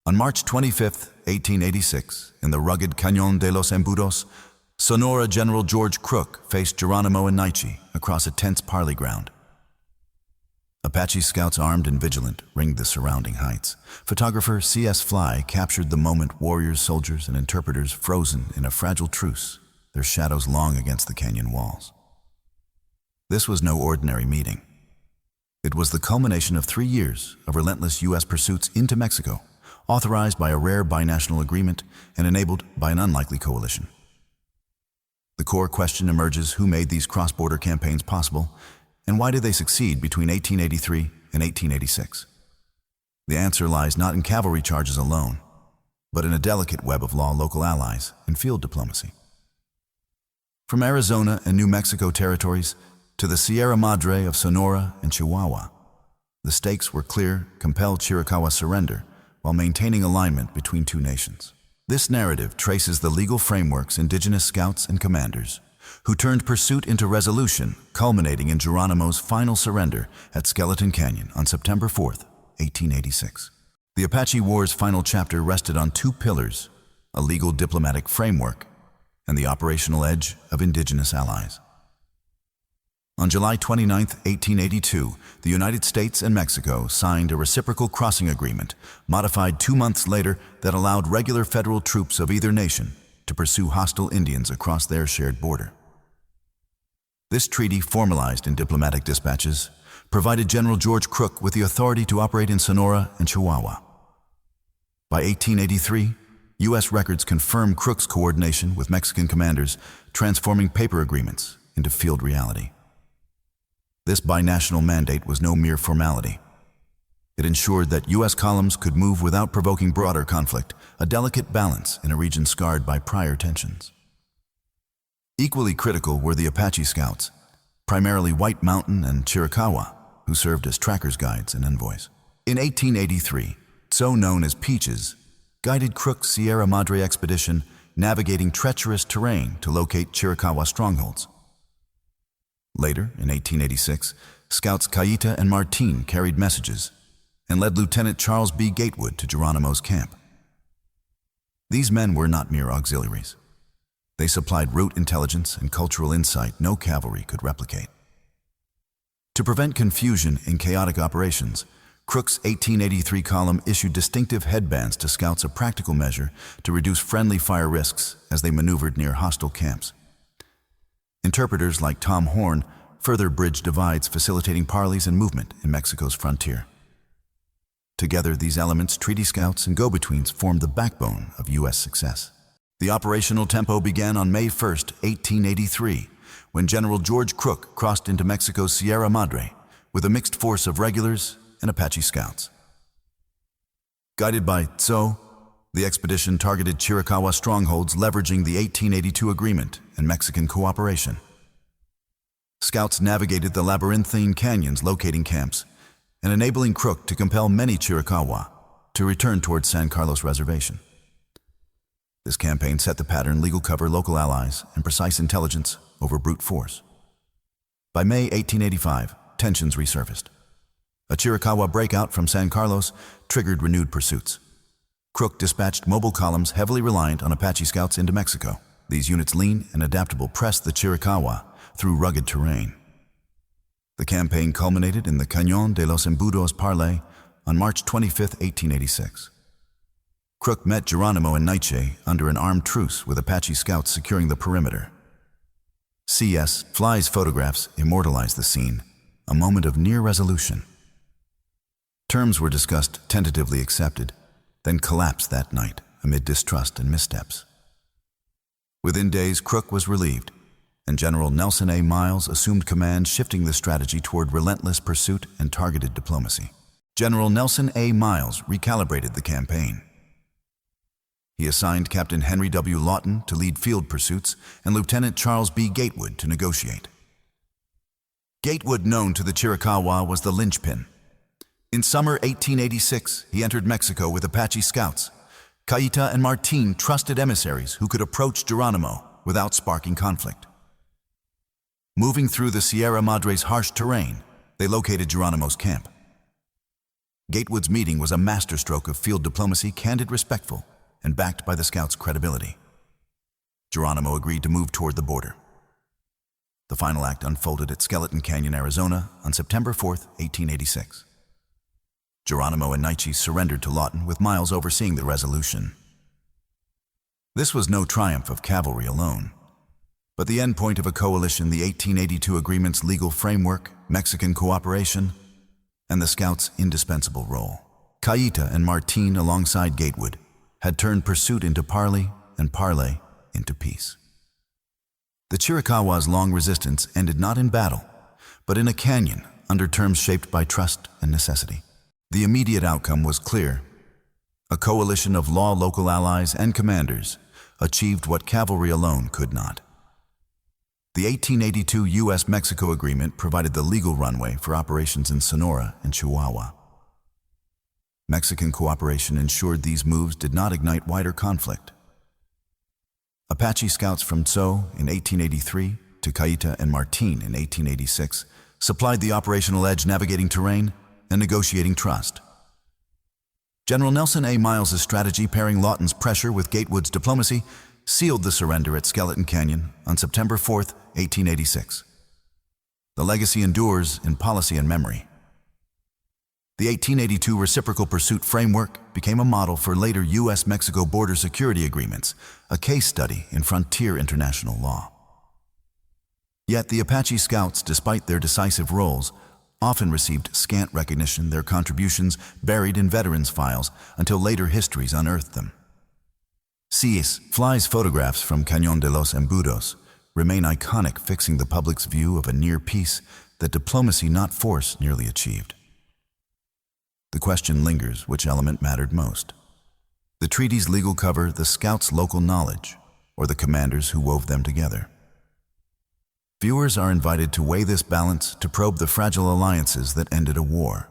On March 25, 1886, in the rugged Cañón de los Embudos, Sonora General George Crook faced Geronimo and Naiche across a tense parley ground. Apache scouts armed and vigilant ringed the surrounding heights. Photographer C.S. Fly captured the moment, warriors, soldiers, and interpreters frozen in a fragile truce, their shadows long against the canyon walls. This was no ordinary meeting. It was the culmination of 3 years of relentless U.S. pursuits into Mexico, authorized by a rare binational agreement and enabled by an unlikely coalition. The core question emerges: who made these cross-border campaigns possible, and why did they succeed between 1883 and 1886? The answer lies not in cavalry charges alone, but in a delicate web of law, local allies, and field diplomacy. From Arizona and New Mexico territories to the Sierra Madre of Sonora and Chihuahua, the stakes were clear: compel Chiricahua surrender while maintaining alignment between two nations. This narrative traces the legal frameworks indigenous scouts and commanders who turned pursuit into resolution, culminating in Geronimo's final surrender at Skeleton Canyon on September 4, 1886. The Apache War's final chapter rested on two pillars: a legal diplomatic framework and the operational edge of indigenous allies. On July 29, 1882, the United States and Mexico signed a reciprocal crossing agreement, modified 2 months later, that allowed regular federal troops of either nation to pursue hostile Indians across their shared border. This treaty, formalized in diplomatic dispatches, provided General George Crook with the authority to operate in Sonora and Chihuahua. By 1883, U.S. records confirm Crook's coordination with Mexican commanders, transforming paper agreements into field reality. This binational mandate was no mere formality. It ensured that U.S. columns could move without provoking broader conflict, a delicate balance in a region scarred by prior tensions. Equally critical were the Apache scouts, primarily White Mountain and Chiricahua, who served as trackers, guides, and envoys. In 1883, so known as Peaches guided Crook's Sierra Madre expedition, navigating treacherous terrain to locate Chiricahua strongholds. Later, in 1886, scouts Kayitah and Martine carried messages and led Lieutenant Charles B Gatewood to Geronimo's camp. These men were not mere auxiliaries. They supplied route intelligence and cultural insight no cavalry could replicate. To prevent confusion in chaotic operations, Crook's 1883 column issued distinctive headbands to scouts, a practical measure to reduce friendly fire risks as they maneuvered near hostile camps. Interpreters like Tom Horn further bridged divides, facilitating parleys and movement in Mexico's frontier. Together, these elements, treaty scouts and go-betweens, formed the backbone of U.S. success. The operational tempo began on May 1, 1883, when General George Crook crossed into Mexico's Sierra Madre with a mixed force of regulars and Apache scouts. Guided by Tso, the expedition targeted Chiricahua strongholds, leveraging the 1882 agreement and Mexican cooperation. Scouts navigated the labyrinthine canyons, locating camps and enabling Crook to compel many Chiricahua to return towards San Carlos Reservation. This campaign set the pattern: legal cover, local allies, and precise intelligence over brute force. By May 1885, tensions resurfaced. A Chiricahua breakout from San Carlos triggered renewed pursuits. Crook dispatched mobile columns heavily reliant on Apache scouts into Mexico. These units, lean and adaptable, pressed the Chiricahua through rugged terrain. The campaign culminated in the Cañón de los Embudos parley on March 25, 1886. Crook met Geronimo and Naiche under an armed truce, with Apache scouts securing the perimeter. C.S. Fly's photographs immortalized the scene, a moment of near resolution. Terms were discussed, tentatively accepted, then collapsed that night amid distrust and missteps. Within days, Crook was relieved, and General Nelson A. Miles assumed command, shifting the strategy toward relentless pursuit and targeted diplomacy. General Nelson A. Miles recalibrated the campaign. He assigned Captain Henry W Lawton to lead field pursuits and Lieutenant Charles B Gatewood to negotiate. Gatewood, known to the Chiricahua, was the linchpin. In summer 1886, he entered Mexico with Apache scouts, Kayitah and Martine, trusted emissaries who could approach Geronimo without sparking conflict. Moving through the Sierra Madre's harsh terrain, they located Geronimo's camp. Gatewood's meeting was a masterstroke of field diplomacy, candid, respectful, and backed by the scouts' credibility. Geronimo agreed to move toward the border. The final act unfolded at Skeleton Canyon, Arizona on September 4, 1886. Geronimo and Naiche surrendered to Lawton, with Miles overseeing the resolution. This was no triumph of cavalry alone, but the endpoint of a coalition, the 1882 agreement's legal framework, Mexican cooperation, and the scouts' indispensable role. Kayitah and Martine, alongside Gatewood, had turned pursuit into parley and parley into peace. The Chiricahwa's long resistance ended not in battle, but in a canyon under terms shaped by trust and necessity. The immediate outcome was clear. A coalition of local allies and commanders achieved what cavalry alone could not. The 1882 U.S.-Mexico agreement provided the legal runway for operations in Sonora and Chihuahua. Mexican cooperation ensured these moves did not ignite wider conflict. Apache scouts from Tso in 1883 to Kayitah and Martine in 1886 supplied the operational edge, navigating terrain and negotiating trust. General Nelson A. Miles's strategy, pairing Lawton's pressure with Gatewood's diplomacy, sealed the surrender at Skeleton Canyon on September 4, 1886. The legacy endures in policy and memory. The 1882 reciprocal pursuit framework became a model for later U.S.-Mexico border security agreements, a case study in frontier international law. Yet the Apache scouts, despite their decisive roles, often received scant recognition, their contributions buried in veterans' files until later histories unearthed them. C.S. Fly's photographs from Canon de los Embudos remain iconic, fixing the public's view of a near peace that diplomacy, not force, nearly achieved. The question lingers: which element mattered most? The treaty's legal cover, the scouts' local knowledge, or the commanders who wove them together? Viewers are invited to weigh this balance, to probe the fragile alliances that ended a war.